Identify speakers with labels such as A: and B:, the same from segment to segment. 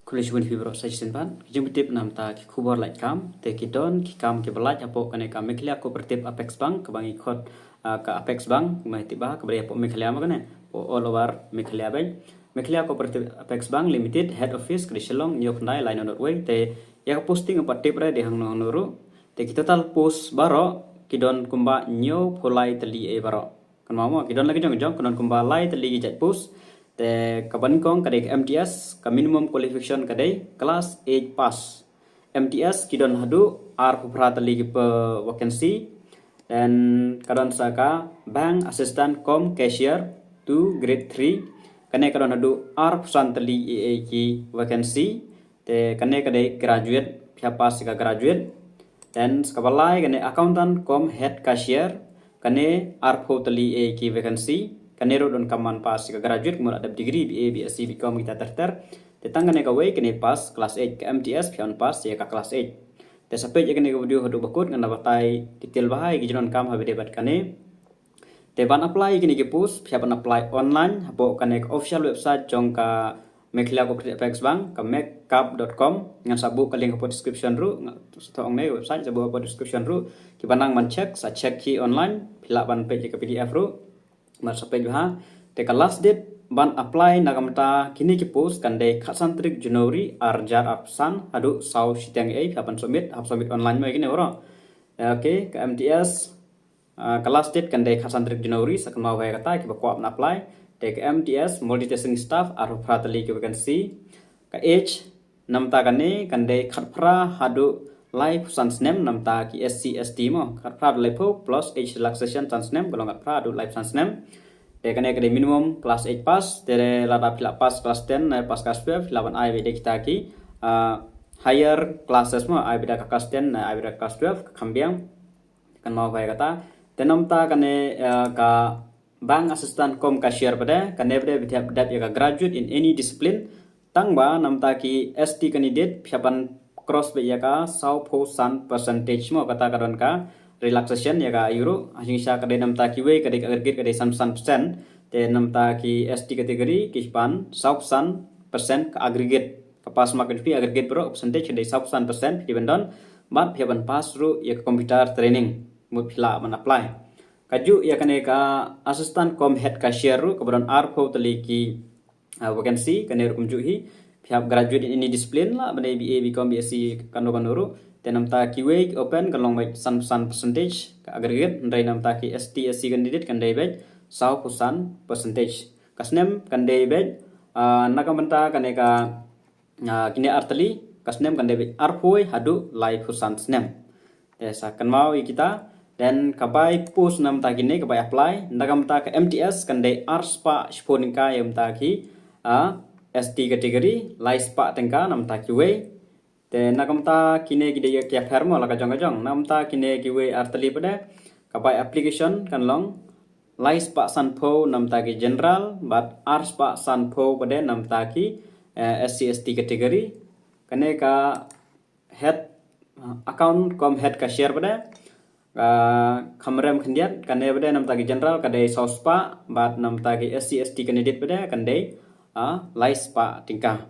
A: College Win Fibro Section Ban, Jumtip Namta Kubor Light Cam, Take it on, Kikam Kibalat, Apo Kaneka Meklia Cooperative Apex Bank, Kabangi Kot ka Apex Bank, Maitiba, Kabri Apo Meklia Magane, all over Meklia Bay, Meklia Cooperative Apex Bank Limited, Head Office, Krishalong, Yok Nai, Line on Way, Te Yak posting about tip ready hang no nuru, Take total post baro, Kidon Kumba, Nyo, Polite Li Baro. Kan mama, Kidon lagi jong, Kidon Kumba Light Li Jet Post. Te kabankong kadai MTS ka minimum qualification kadai kelas 8 pass MTS kidon hadu ar puprata ligi pe vacancy dan kadon saka bank assistant com cashier to grade 3 kane kadon hadu ar pusantali EAG vacancy te kane kadai graduate pia pass ka graduate dan skabalai kane accountant com head cashier kane ar photali EAG vacancy kanero don kaman pas ka graduate mo ada degree BA BSc BCom kita terter tetangga ne kawai kene pas kelas 8 ke MTS pion pas ya ka kelas 8 te sampai je kene video hadu bakut ngana batai detail bahai gijon kam habe debat kane te ban apply kene ke post pia ban apply online hapo kane official website jong ka Meklia Cooperative Apex Bank ka makeup.com ngan sabu ka link po description ru to ong ne website sabu po description ru ki banang man check sa check ki online pila ban page ka PDF ru sampai juga teka last date ban apply nagamta kini ki post kande khasantrik Januari arjar absan adu sau sitang hapan submit online mai kini oro oke ke MTS ke last date kande khasantrik Januari sakan mau vai kata ki bakwa apply te ke MTS multitasking staff aru pratali ki vacancy ke age namta kane kande khatpra hadu life sans name namta ki SC ST mo khatpra life plus age relaxation sans name kalau khatpra adu life sans name te kane kade minimum class 8 pass tere lada pila pass class 10 na pass class 12 lawan ai bede kita ki higher classes mo ai beda class 10 na ai beda class 12 kambiang kan mau vai kata te namta kane ka bank assistant com cashier pada kane bede bidap ya ka graduate in any discipline tangba namta ki ST candidate piapan cross be ya ka 100% percentage mo kata kadon ka relaxation ya ka euro asing sya kadai namta ki we kadai aggregate kadai 100% te namta ki ST kategori kispan 100% ka aggregate ka pass market fee aggregate bro percentage kadai 100% di bendon mat piapan pass ru ya computer training mut phila man apply kaju ya kane ka assistant com head cashier ru keberon arpo teliki vacancy kane ru kumjuhi pihak graduate in any discipline lah benda BA BCom BSc kandu tenam ta kiwe open kalong baik 100% percentage ka aggregate ndai nam ta ki ST SC candidate kan dai baik 100% percentage kasnem kan dai baik nakamenta kaneka kini artali kasnem kan dai baik arpoi hadu live husan snem desa kan mau kita dan kabai post nam ta kini kabai apply nakamenta ka MTS kan dai arspa sponika yam ta ki ST kategori laispa tengka namta kiwe te nakamta kine gide ya fermo la kajong namta kine kiwe artali pada kapai application kan long laispa sanpo namta ki general but arspa sanpo pada namta ki SC ST kategori kane ka head account com head cashier pada kamrem khandiat kane pada namta ki general kadai sospa but namta ki SC ST candidate pada kandai laispa tingkah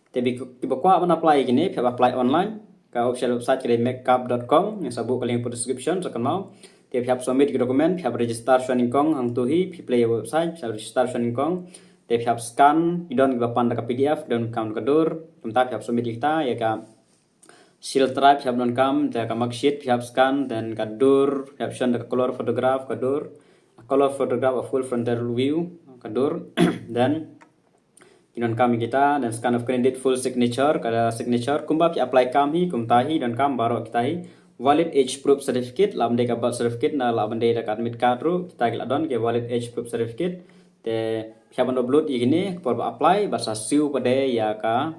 A: tapi tiba kwa man apply gini pihak apply online ka official website kali makeup.com yang sabu kali po description sakan mau pihak submit dokumen pihak register showing kong hang tuhi play website pihak register showing kong pihak scan idon gapan ka PDF don kam kadur tempat pihak submit kita ya ka seal drive pihak don kam ya ka marksheet pihak scan dan kadur pihak shon ka color photograph kadur color photograph of full frontal view kadur dan kinon kami kita dan scan of candidate full signature kada signature kumba pi apply kami kumtahi dan kam baro kita hi valid age proof certificate lamde ka birth certificate na lamde da admit card ru kita gila don ke valid age proof certificate te piaban upload igini por apply basa siu pade ya ka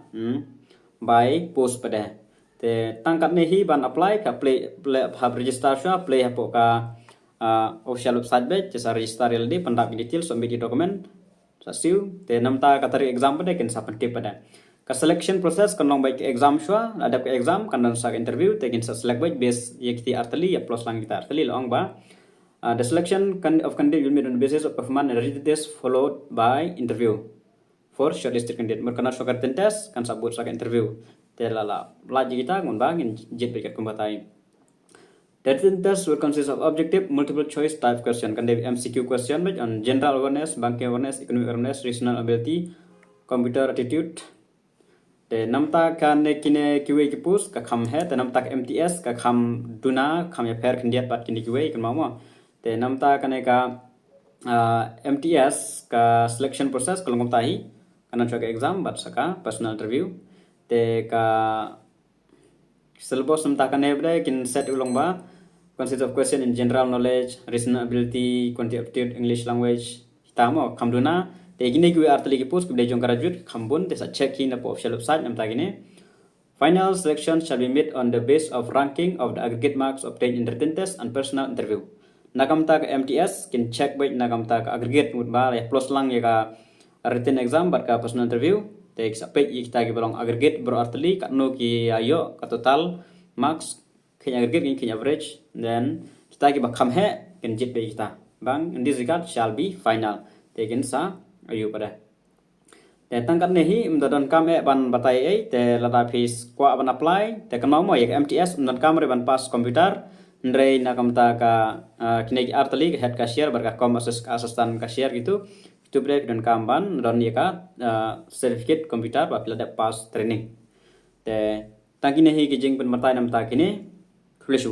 A: by post pade te tangkat ne hi ban apply ka play have register sha play hapo ka official website be jasa register LD pendap detail submit dokumen sasiu te namta katari exam pada kin sapan tip pada ka selection process kan long baik exam shwa ada ke exam kan dan sak interview te kin select baik base yakti artali ya plus lang kita artali long ba the selection of candidate will be on the basis of performance and readiness followed by interview for shortlisted candidate merkana sokat tentes kan sabut sak interview te lala laji kita ngun bangin jet bekat kumbatai. The written test will consist of objective multiple choice type question kan devi MCQ question based on general awareness, banking awareness, economic awareness, reasoning ability, computer attitude. Te namta kan kine QA ki pus ka kham hai te namta MTS ka kham duna kham ya pair kandiat pat kini QA kan mama. Te namta kan ka MTS ka selection process kalau ngomtahi kanan coba exam bat saka personal interview te ka syllabus namta kan every kin set ulong ba consist of question in general knowledge, reasoning ability, quantitative aptitude, English language hitamo khamduna te gine gue artli ki post kubde jong karajut khambun te sa check in po official website namta gine. Final selection shall be made on the base of ranking of the aggregate marks obtained in written test and personal interview. Nakamta ka MTS kin check baik nakamta ka aggregate mutba ya plus lang ya ka written exam bar ka personal interview te sa page kita ki bolong aggregate berarti ka no ki ayo ka total marks kin aggregate kin average then kita ki bakham he kin jit be kita bang in this regard shall be final te kin sa ayo pada te tangkat nehi umdadon kam e ban batai e te lada phis kwa ban apply te kan mau ya MTS umdan kam re ban pas komputer Ndrei nakamta ka kinegi artali ka head cashier berka kom asisten cashier gitu itu break dan kamban dan ya ka certificate komputer apabila dapat pas training te tangkine hi kijing penmertai nam ta kini tulis